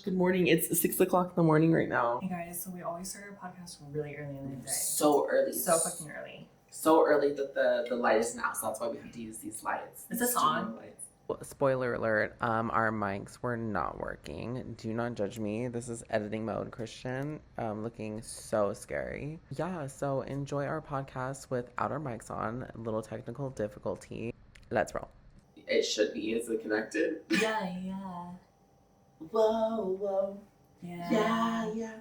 Good morning. It's 6 o'clock in the morning right now. Hey guys, so we always start our podcast really early in the day. So early. So fucking early. So early that the light is out, so that's why we have to use these lights. Is this on? Spoiler alert, our mics were not working. Do not judge me. This is editing mode, Christian. Looking so scary. Yeah, so enjoy our podcast without our mics on. A little technical difficulty. Let's roll. It should be. Is it connected? Yeah. Whoa. Yeah. Yeah.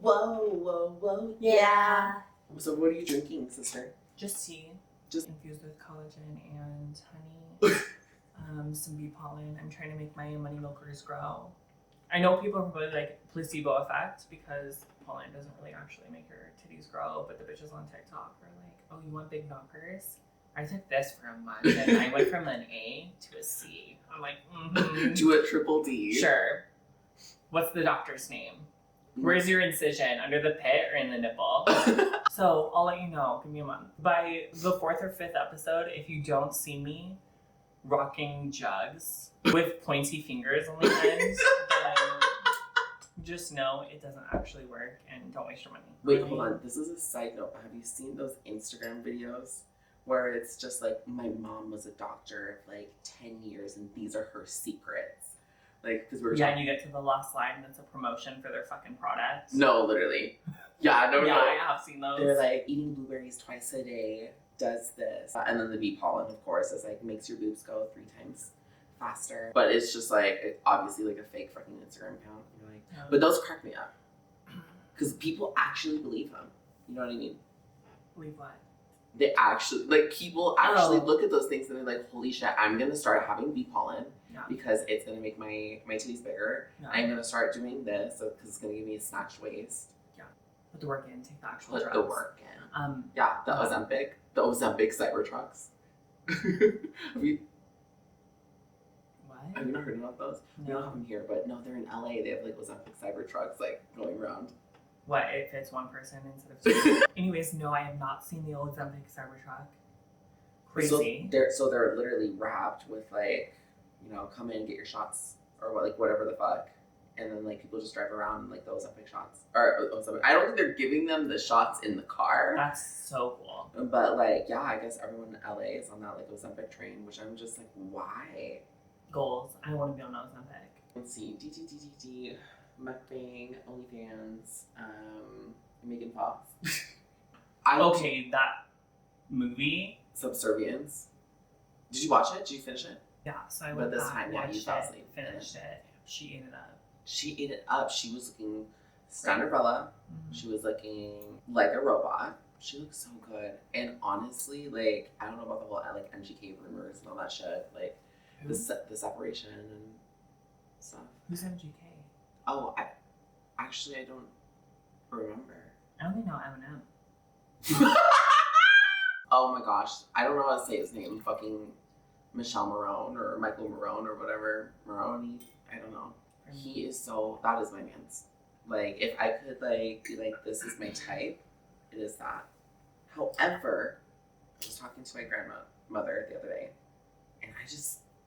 Whoa. Yeah. So what are you drinking, sister? Just tea. Just infused with collagen and honey. Some bee pollen. I'm trying to make my money milkers grow. I know people are probably like placebo effect because pollen doesn't really actually make your titties grow, but the bitches on TikTok are like, oh, you want big knockers? I took this for a month and I went from an A to a C. I'm like, Do a triple D. Sure. What's the doctor's name? Where's your incision? Under the pit or in the nipple? So I'll let you know. Give me a month. By the 4th or 5th episode, if you don't see me rocking jugs with pointy fingers on the end, then just know it doesn't actually work and don't waste your money. Wait, hold on. This is a side note. Have you seen those Instagram videos where it's just like, my mom was a doctor of like 10 years and these are her secrets? Like, because we were and you get to the last slide and it's a promotion for their fucking product. No, literally. Yeah, no. I have seen those. They're like, eating blueberries twice a day does this. And then the bee pollen, of course, is like, makes your boobs go 3 times faster. But it's just like, obviously like a fake fucking Instagram account. You're like, but those crack me up. Because people actually believe them. You know what I mean? Believe what? They actually, like, people actually look at those things and they're like, holy shit, I'm going to start having bee pollen because it's going to make my titties bigger. I'm going to start doing this because it's going to give me a snatched waist. Yeah. Put the work in, take the actual drugs. Put the work in. The Ozempic. The Ozempic Cybertrucks. Have you not heard about those? No. We don't have them here, but no, they're in LA. They have like Ozempic Cybertrucks like going around. What if it's one person instead of 2? Anyways, no, I have not seen the Ozempic Cybertruck. Crazy. So they're literally wrapped with like, you know, come in, get your shots or what, like whatever the fuck, and then like people just drive around in like the Ozempic shots or Ozempic. I don't think they're giving them the shots in the car. That's so cool. But like, yeah, I guess everyone in LA is on that like Ozempic train, which I'm just like, why? Goals. I want to be on Ozempic. Let's see. DTTTT. Mukbang, OnlyFans, Megan Fox. Okay, that movie. Subservience. Did you watch it? Did you finish it? Yeah, so I went back, watched it, finished it. She ate it up. She was looking Cinderella. Mm-hmm. She was looking like a robot. She looks so good. And honestly, like, I don't know about the whole like MGK rumors and all that shit. Like, the separation and stuff. Who's MGK? Oh, I don't remember. I only know Eminem. Oh my gosh. I don't know how to say his name. Fucking Michelle Marone or Michael Marone or whatever. Maroney. I don't know. He is that is my man's. Like, if I could like be like, this is my type, it is that. However, I was talking to my grandmother the other day, and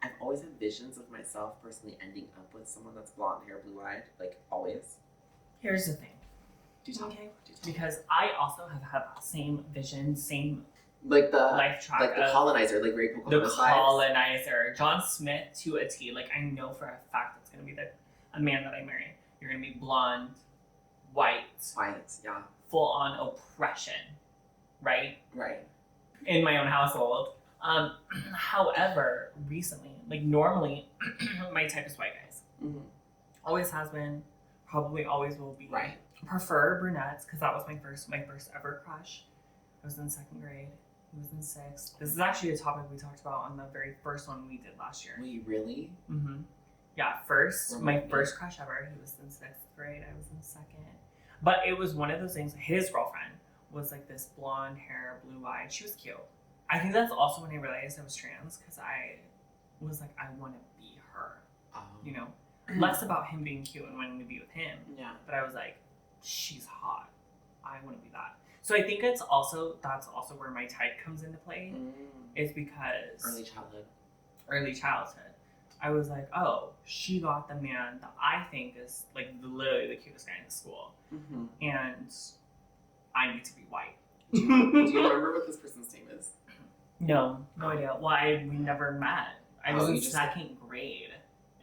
I've always had visions of myself personally ending up with someone that's blonde hair, blue-eyed, like, always. Here's the thing. Okay. Because I also have had that same vision, same like the life track, like the colonizer, like Ray the colonizer, John Smith to a T. Like, I know for a fact that's gonna be a man that I marry. You're gonna be blonde, white, yeah, full on oppression, right? Right. In my own household. However, recently, like, normally, my type is white guys. Mm-hmm. Always has been, probably always will be. Right. Prefer brunettes, because that was my first ever crush. I was in 2nd grade. He was in 6th. This is actually a topic we talked about on the very first one we did last year. Were you really? Mm-hmm. Yeah, my first crush ever, he was in 6th grade. I was in 2nd. But it was one of those things, his girlfriend was like this blonde hair, blue-eyed. She was cute. I think that's also when I realized I was trans, because I was like, I want to be her, you know? Less about him being cute and wanting to be with him. Yeah. But I was like, she's hot. I want to be that. So I think that's also where my type comes into play. Is because early childhood. I was like, oh, she got the man that I think is like literally the cutest guy in the school, and I need to be white. Do you remember what this person's name is? No idea. Well, we never met. I was in second grade,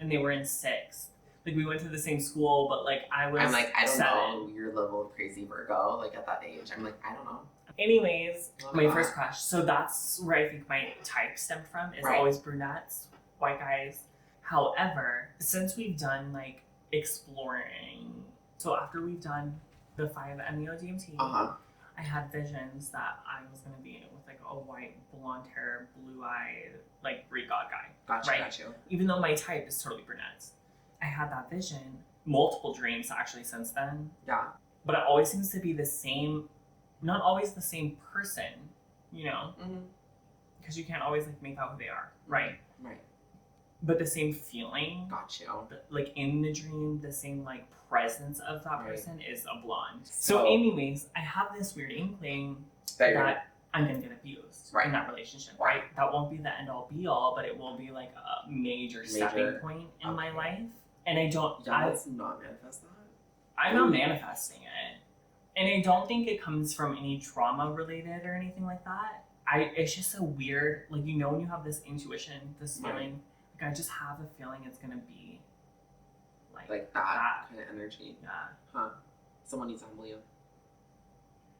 and they were in sixth. Like, we went to the same school, but, like, I was I'm like, I don't 7. know your level of crazy Virgo, like, at that age. I'm like, I don't know. Anyways, my first crush. So that's where I think my type stemmed from, is always brunettes, white guys. However, since we've done, like, exploring, so after we've done the 5 MEO DMT, I had visions that I was going to be with, like, a white, blonde hair, blue-eyed, like, Greek god guy. Got you. Even though my type is totally brunettes. I had that vision, multiple dreams actually since then. Yeah. But it always seems to be the same, not always the same person, you know? Because you can't always, like, make out who they are, right? Right. But the same feeling. Got you. Like, in the dream, the same, like, presence of that person is a blonde. So anyways, I have this weird inkling that I'm going to get abused in that relationship, right? That won't be the end-all, be-all, but it will be, like, a major stepping point in my life. And I don't... let's not manifest that. I'm not manifesting it. And I don't think it comes from any trauma-related or anything like that. It's just a weird... Like, you know when you have this intuition, this feeling... Like, I just have a feeling it's going to be... Like that kind of energy. Yeah. Huh. Someone needs to humble you.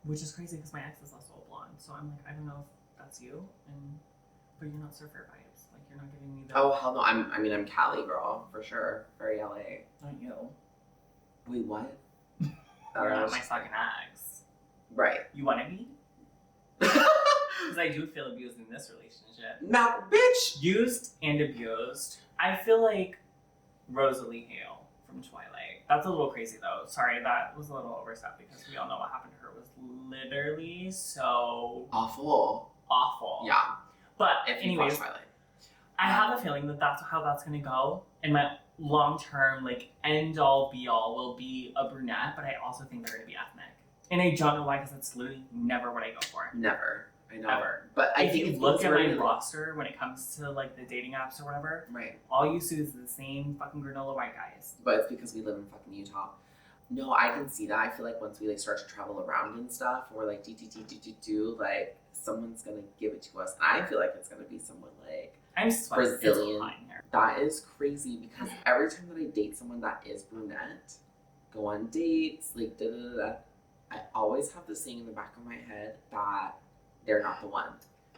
Which is crazy because my ex is also a blonde. So I'm like, I don't know if that's you. But you're not surfer vibes. Like, you're not giving me the... Oh, hell no. I'm Cali girl, for sure. Very LA. Not you. Wait, what? You're not my fucking ex. Right. You want to be? Because I do feel abused in this relationship. Now, bitch! Used and abused. I feel like Rosalie Hale from Twilight. That's a little crazy though. Sorry, that was a little overstep because we all know what happened to her was literally so awful. Yeah. But if anyways, Twilight. I have a feeling that that's how that's gonna go. And my long-term, like, end-all, be-all will be a brunette, but I also think they're gonna be ethnic. And I don't know why, because it's literally never what I go for. Never. I know. Ever. But I if think you look at my roster when it comes to, like, the dating apps or whatever, all you see is the same fucking granola white guys. But it's because we live in fucking Utah. No, I can see that. I feel like once we, like, start to travel around and stuff, and we're like, like, someone's gonna give it to us. And I feel like it's gonna be someone, like, I'm Brazilian. That is crazy because every time that I date someone that is brunette, go on dates, like, I always have this thing in the back of my head that they're not the one,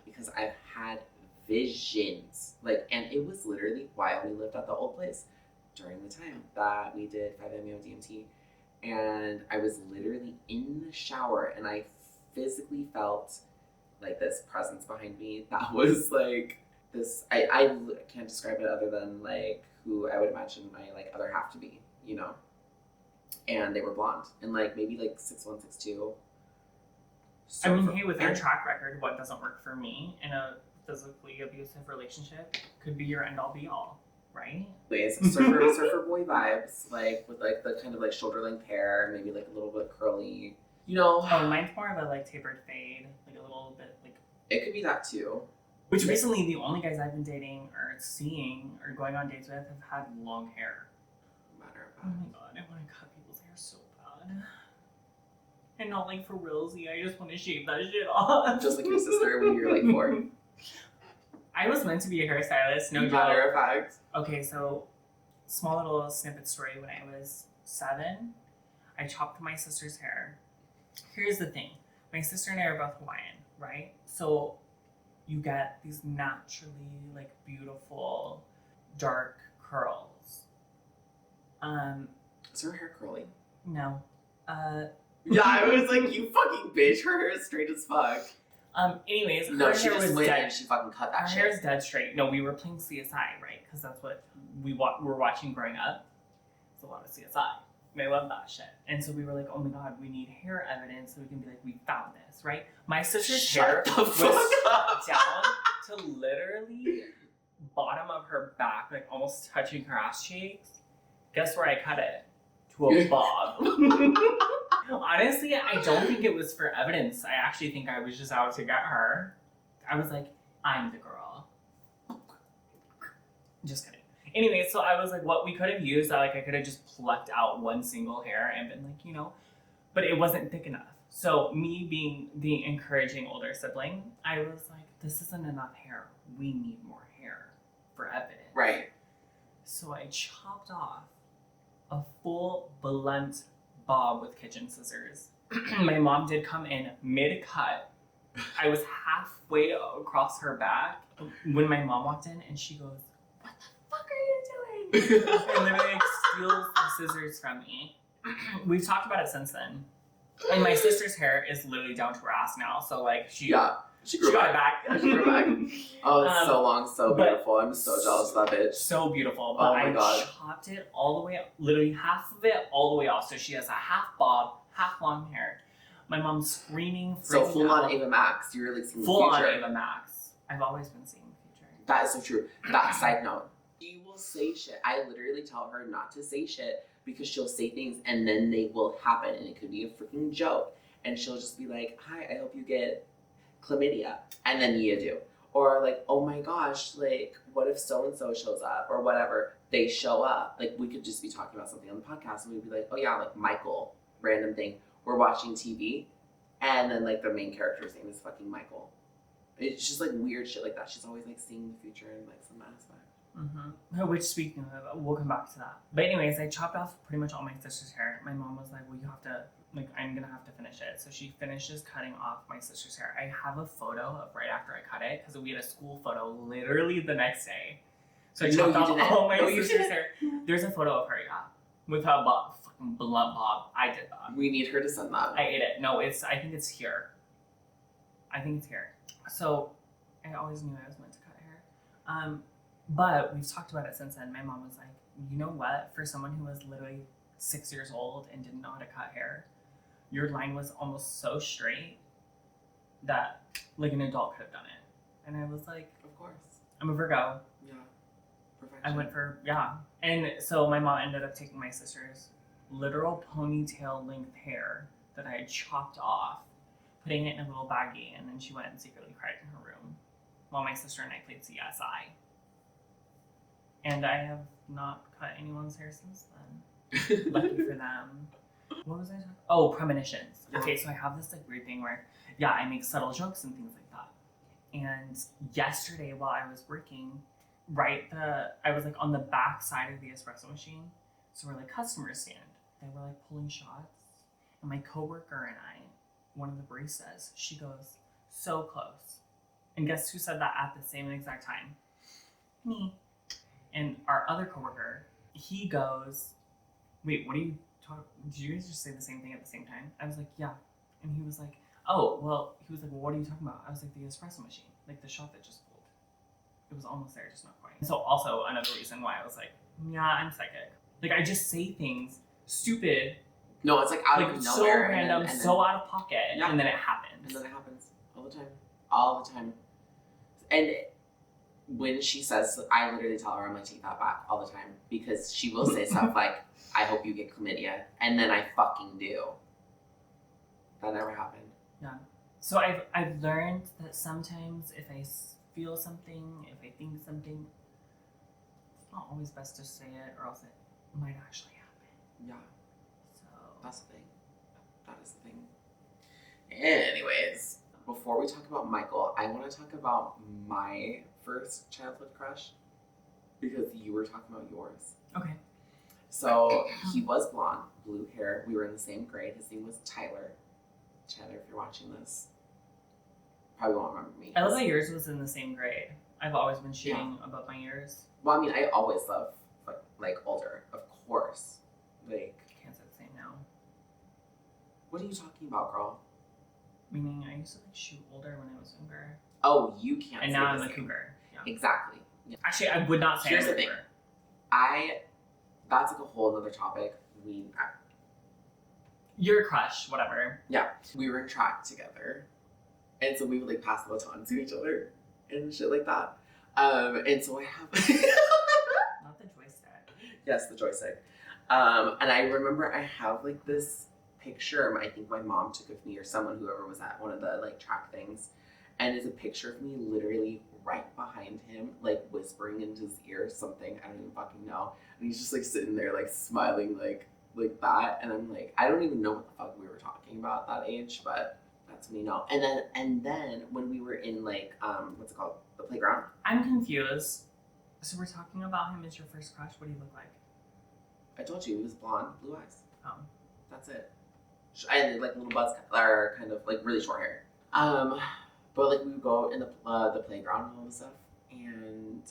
because I've had visions, like, and it was literally while we lived at the old place during the time that we did 5-MeO DMT, and I was literally in the shower and I physically felt like this presence behind me that was like this, I can't describe it other than like who I would imagine my like other half to be, you know, and they were blonde and like maybe like 6'1", 6'2". So I mean, hey, with your track record, what doesn't work for me in a physically abusive relationship could be your end-all, be-all, right? Surfer boy vibes, like with like the kind of like shoulder-length hair, maybe like a little bit curly, you know. Oh, mine's more of a like tapered fade, like a little bit like. It could be that too. Which recently, the only guys I've been dating or seeing or going on dates with have had long hair. Matter of fact. Oh my god, I want to cut people's hair so bad. And not like for realsy, I just want to shave that shit off. Just like your sister when you were like 4. I was meant to be a hairstylist, no joke. Matter of fact. Okay, so small little snippet story. When I was 7, I chopped my sister's hair. Here's the thing. My sister and I are both Hawaiian, right? So you get these naturally like beautiful dark curls. Is her hair curly? No. Yeah, I was like, you fucking bitch, her hair is straight as fuck. Anyways, no, her she hair just was went dead. and she fucking cut that her shit. Her hair's dead straight. No, we were playing CSI, right? Because that's what we were watching growing up. It's a lot of CSI. And I love that shit. And so we were like, oh my god, we need hair evidence so we can be like, we found this, right? My sister's hair was down to literally bottom of her back, like almost touching her ass cheeks. Guess where I cut it? To a bob. Honestly, I don't think it was for evidence. I actually think I was just out to get her. I was like, I'm the girl. Just kidding. Anyway, so I was like, what we could have used, I could have just plucked out one single hair and been like, but it wasn't thick enough. So me being the encouraging older sibling, I was like, this isn't enough hair. We need more hair for evidence. Right. So I chopped off a full blunt bob with kitchen scissors. My mom did come in mid-cut. I was halfway across her back when my mom walked in, and she goes, "What the fuck are you doing?" And literally steals the scissors from me. We've talked about it since then. And my sister's hair is literally down to her ass now, so she got it back. Yeah, she grew back. Oh, it's so long, so beautiful. I'm so jealous of that bitch. So beautiful. But I chopped it all the way up, literally half of it all the way off. So she has a half bob, half long hair. My mom's screaming. So full on Ava Max. You're like seeing the future. Full on Ava Max. I've always been seeing the future. That is so true. That side note. She will say shit. I literally tell her not to say shit because she'll say things and then they will happen and it could be a freaking joke. And she'll just be like, "Hi, I hope you get chlamydia," and then you do. Or like, "Oh my gosh, like, what if so-and-so shows up?" Or whatever. They show up. Like, we could just be talking about something on the podcast and we'd be like, "Oh yeah, like Michael," random thing. We're watching TV and then like the main character's name is fucking Michael. It's just like weird shit like that. She's always like seeing the future in like some aspect. Mm-hmm. Which, speaking of, we'll come back to that. But anyways, I chopped off pretty much all my sister's hair. My mom was like, "Well, you have to, I'm gonna have to finish it." So she finishes cutting off my sister's hair. I have a photo of right after I cut it because we had a school photo literally the next day. So I chopped off all my sister's hair. There's a photo of her, with a fucking blunt bob. I did that. We need her to send that. I ate it. No, I think it's here. So I always knew I was meant to cut hair. But we've talked about it since then. My mom was like, "You know what? For someone who was literally 6 years old and didn't know how to cut hair, your line was almost so straight that like an adult could have done it." And I was like, "Of course. I'm a Virgo." Yeah. Perfection. I went for, And so my mom ended up taking my sister's literal ponytail length hair that I had chopped off, putting it in a little baggie, and then she went and secretly cried in her room while my sister and I played CSI. And I have not cut anyone's hair since then. Lucky for them. What was I talking about? Oh, premonitions. Okay, so I have this like weird thing where, I make subtle jokes and things like that. And yesterday while I was working, I was like on the back side of the espresso machine. So we're like customers stand. They were like pulling shots. And my coworker and I, one of the baristas, she goes, "So close." And guess who said that at the same exact time? Me. And our other coworker, he goes, "Wait, what are you talking? Did you guys just say the same thing at the same time?" I was like, "Yeah." And he was like, "Oh, well," he was like, "Well, what are you talking about?" I was like, "The espresso machine, like the shot that just pulled. It was almost there, just not quite." So also another reason why I was like, "Yeah, I'm psychic." Like I just say things stupid. No, it's like out of so nowhere. random, and then, so out of pocket, and then it happens. And then it happens all the time. All the time. And when she says, I literally tell her I'm gonna take that back all the time because she will say stuff like, "I hope you get chlamydia," and then I fucking do. That never happened. Yeah. So I've learned that sometimes if I feel something, if I think something, it's not always best to say it, or else it might actually happen. Yeah. So that's the thing. That is the thing. Anyways, before we talk about Michael, I want to talk about my first childhood crush because you were talking about yours. Okay. So he was blonde, blue hair. We were in the same grade. His name was Tyler. Tyler, if you're watching this, probably won't remember me. I love that yours was in the same grade. I've always been shooting above my years. Well, I mean, I always love like older, of course. Like, can't say the same now. What are you talking about, girl? Meaning, I used to like shoot older when I was younger. Oh, you can't. And now I'm a cougar. Yeah. Exactly. Yeah. Actually, I would not say. Here's the thing. That's like a whole other topic. Your crush, whatever. Yeah, we were in track together, and so we would like pass the baton to each other and shit like that. And so I have not the joystick. Yes, the joystick. And I remember I have like this picture I think my mom took of me or whoever was at one of the like track things, and it's a picture of me literally right behind him, like whispering into his ear something, I don't even fucking know. And he's just like sitting there like smiling like that. And I'm like, I don't even know what the fuck we were talking about at that age, but that's when you know. And then when we were in like, what's it called? The playground. I'm confused. So we're talking about him as your first crush. What do you look like? I told you, he was blonde, blue eyes. Oh. That's it. And like little buzz, or kind of like really short hair. But like we would go in the playground and all this stuff, and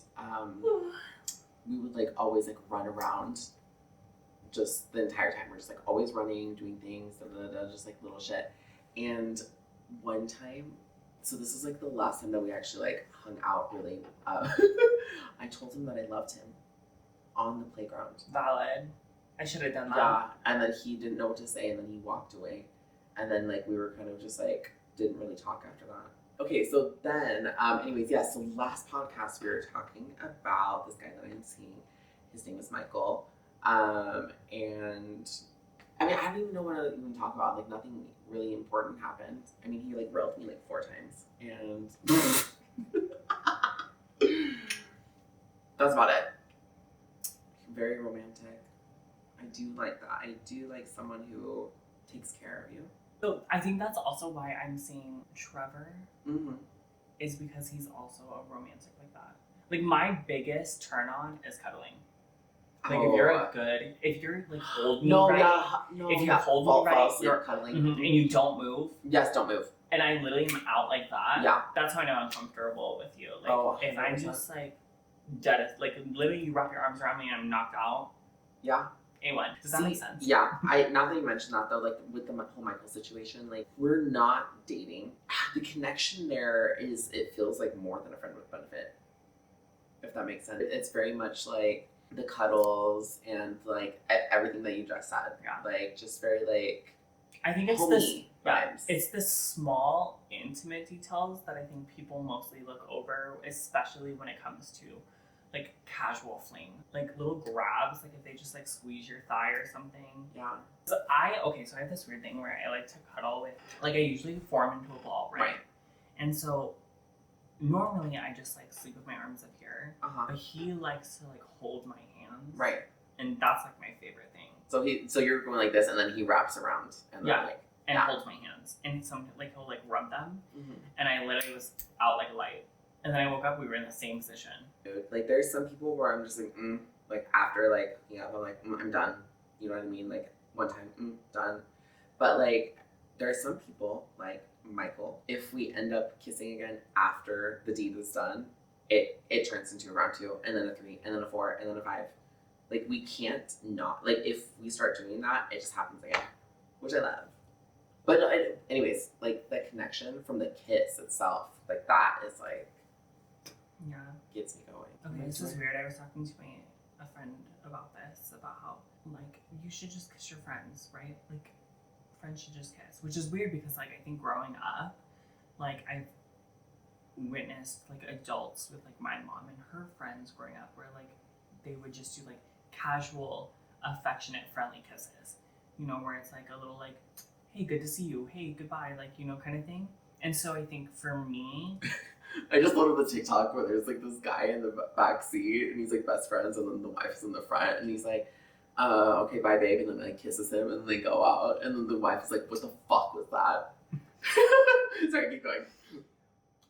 we would like always like run around, just the entire time. We're just like always running, doing things, just like little shit. And one time, so this is like the last time that we actually like hung out really. I told him that I loved him on the playground. Valid. I should have done that. Yeah, and then he didn't know what to say, and then he walked away, and then like we were kind of just like didn't really talk after that. Okay, so then, anyways, yeah. So last podcast we were talking about this guy that I'm seeing. His name is Michael, and I mean I don't even know what to even talk about. Like nothing really important happened. I mean he like railed me like 4 times, and that's about it. Very romantic. I do like that. I do like someone who takes care of you. So I think that's also why I'm seeing Trevor. Mm-hmm. Is because he's also a romantic like that. Like my biggest turn on is cuddling. Like if you're like hold me right. If you hold me right, you're cuddling, and you don't move. Yes, don't move. And I literally am out like that. Yeah. That's how I know I'm comfortable with you. Like if I'm just like dead, like literally you wrap your arms around me and I'm knocked out. Yeah. A1. Does that make sense? Yeah. Now that you mentioned that though, like with the whole Michael situation, like we're not dating. The connection there is, it feels like more than a friend with benefit. If that makes sense. It's very much like the cuddles and like everything that you just said. Yeah. Like just very like I think it's homey vibes. It's the small intimate details that I think people mostly look over, especially when it comes to like casual fling, like little grabs, like if they just like squeeze your thigh or something. Yeah. So I have this weird thing where I like to cuddle with, like I usually form into a ball, right? And so normally I just like sleep with my arms up here, but he likes to like hold my hands, right? And that's like my favorite thing. So you're going like this, and then he wraps around, and then like holds my hands, and some like he'll like rub them, and I literally was out like a light. And then I woke up, we were in the same position. Dude, like there's some people where I'm just like after like I'm like I'm done. You know what I mean? Like one time, done. But like there's some people like Michael. If we end up kissing again after the deed is done, it turns into a round 2, and then a 3, and then a 4, and then a 5. Like we can't not, like if we start doing that, it just happens again, which I love. But anyways, like the connection from the kiss itself, like that is like. Yeah. Gets me going. Okay, this is weird. I was talking to a friend about this, about how, like, you should just kiss your friends, right? Like, friends should just kiss. Which is weird because, like, I think growing up, like, I've witnessed, like, adults with, like, my mom and her friends growing up where, like, they would just do, like, casual, affectionate, friendly kisses. You know, where it's, like, a little, like, hey, good to see you. Hey, goodbye. Like, you know, kind of thing. And so I think for me... I just thought of the TikTok where there's like this guy in the back seat and he's like best friends, and then the wife's in the front, and he's like, okay, bye babe, and then like kisses him, and they go out, and then the wife is like, what the fuck was that? Sorry, keep going.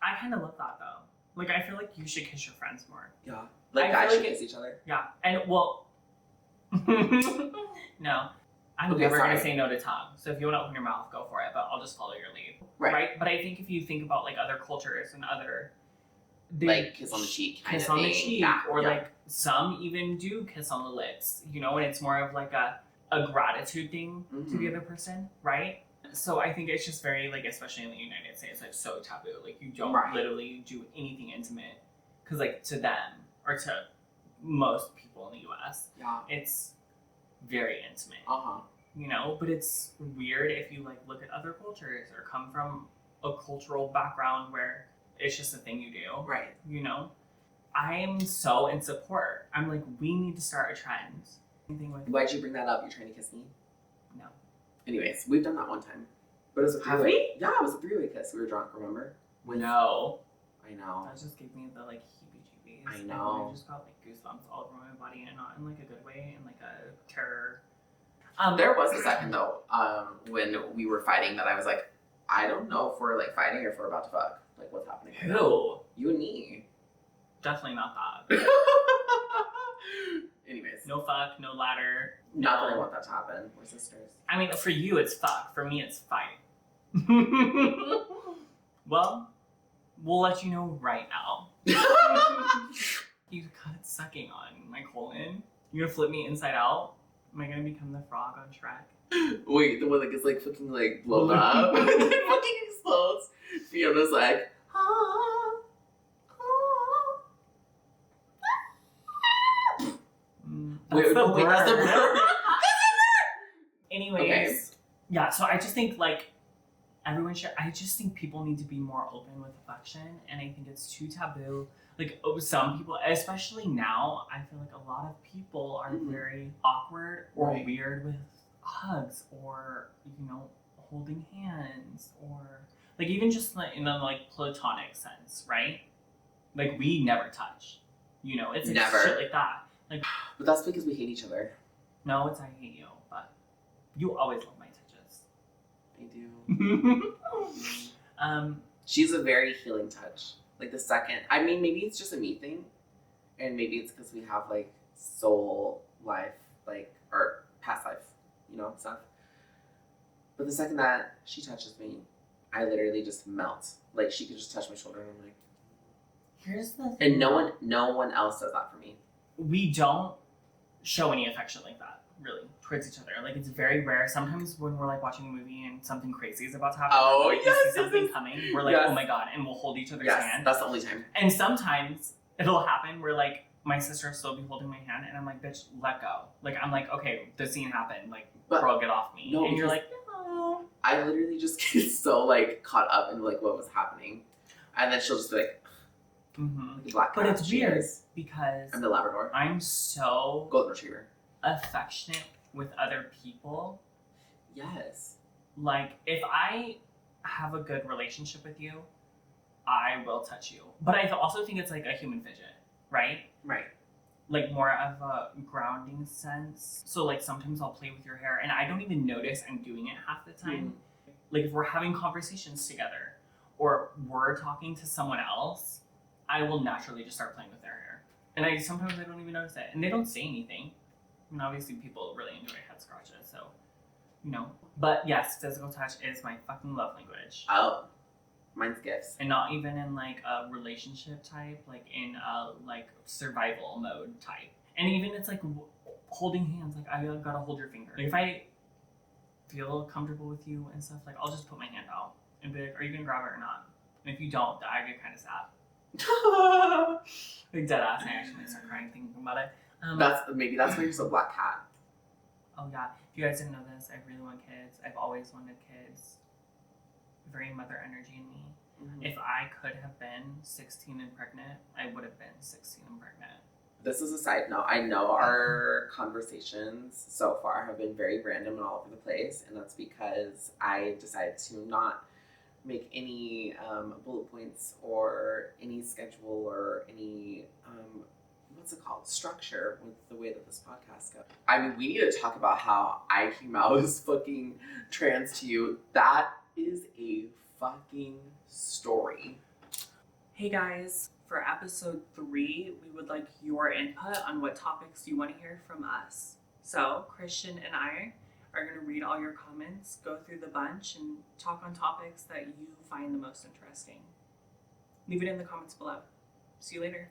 I kind of love that though. Like I feel like you should kiss your friends more. Yeah. Like guys should kiss each other. Yeah. And well no. I'm never gonna say no to tongue. So if you want to open your mouth, go for it, but I'll just follow your lead. Right. But I think if you think about like other cultures and other like kiss on the cheek, or like some even do kiss on the lips, you know, and it's more of like a gratitude thing to the other person, right? So I think it's just very like, especially in the United States, like so taboo. Like you don't literally do anything intimate because like to them or to most people in the U.S., it's very intimate. You know, but it's weird if you like look at other cultures or come from a cultural background where it's just a thing you do. Right. You know? I'm so in support. I'm like, we need to start a trend. Why'd you bring that up? You're trying to kiss me? No. Anyways, we've done that one time. But it was a 3-way. Yeah, it was a 3-way kiss. We were drunk, remember? No. I know. That just gave me the like heebie-jeebies. I know. I just got like goosebumps all over my body, and not in like a good way, in like a terror. There was a second though, when we were fighting that I was like, I don't know if we're like fighting or if we're about to fuck. Like, what's happening? Who? You and me. Definitely not that. Anyways. No fuck, no ladder. Not that I want that to happen. We're sisters. I mean, for you it's fuck. For me it's fight. Well, we'll let you know right now. You got it sucking on my colon. You're gonna flip me inside out? Am I gonna become the frog on Shrek? Wait, the one that gets like fucking like blown up and then fucking explodes. Fiona's like, That's the bird. that's the bird. Anyways, Okay. Yeah, so I just think like everyone should, I just think people need to be more open with affection, and I think it's too taboo. Like some people, especially now, I feel like a lot of people are very awkward or Right. weird with hugs or, you know, holding hands or like even just like in a like platonic sense, right? Like we never touch, you know, it's like Never. shit like that. Like, But that's because we hate each other. no, it's I hate you, but you always love my touches. I do. She's a very healing touch. Like the second, I mean, maybe it's just a me thing, and maybe it's because we have like soul life, like or past life, you know, stuff. But the second that she touches me, I literally just melt. Like she could just touch my shoulder, and I'm like, Here's the thing. and no one else does that for me. We don't show any affection like that, really, towards each other. Like, it's very rare. Sometimes when we're, like, watching a movie and something crazy is about to happen, Oh, like, we yes, see something yes. coming, we're like, Yes. oh my god, and we'll hold each other's Yes, hand. that's the only time. And sometimes it'll happen where, like, my sister will still be holding my hand, and I'm like, bitch, let go. Like, I'm like, okay, the scene happened. Like, But- girl, get off me. No, and you're because- like, no. I literally just get so like caught up in like what was happening, and then she'll just be like, Mm-hmm. the black But cat, it's she weird is. because I'm the Labrador, I'm so golden retriever. affectionate with other people. Yes. Like, if I have a good relationship with you, I will touch you. But I also think it's like a human fidget, right? Right. Like more of a grounding sense. So like sometimes I'll play with your hair and I don't even notice I'm doing it half the time. Like if we're having conversations together or we're talking to someone else, I will naturally just start playing with their hair. And sometimes I don't even notice it. And they don't say anything. I mean, obviously people really enjoy head scratches, so, you know. But yes, physical touch is my fucking love language. Oh, mine's gifts. And not even in like a relationship type, like in a like survival mode type. And even it's like holding hands, like I gotta hold your finger. Like if I feel comfortable with you and stuff, like I'll just put my hand out and be like, are you gonna grab it or not? And if you don't, I get kind of sad. Like dead ass, I actually start crying thinking about it. Maybe that's why you're so black cat. Oh yeah, if you guys didn't know this, I really want kids. I've always wanted kids. Very mother energy in me. If I could have been 16 and pregnant, I would have been 16 and pregnant. This is a side note. I know our conversations so far have been very random and all over the place, and that's because I decided to not make any bullet points or any schedule or any what's it called, structure with the way that this podcast goes. I mean, we need to talk about how I came out as fucking trans to you. That is a fucking story. Hey guys, for episode 3, we would like your input on what topics you want to hear from us. So, Christian and I are going to read all your comments, go through the bunch, and talk on topics that you find the most interesting. Leave it in the comments below. See you later.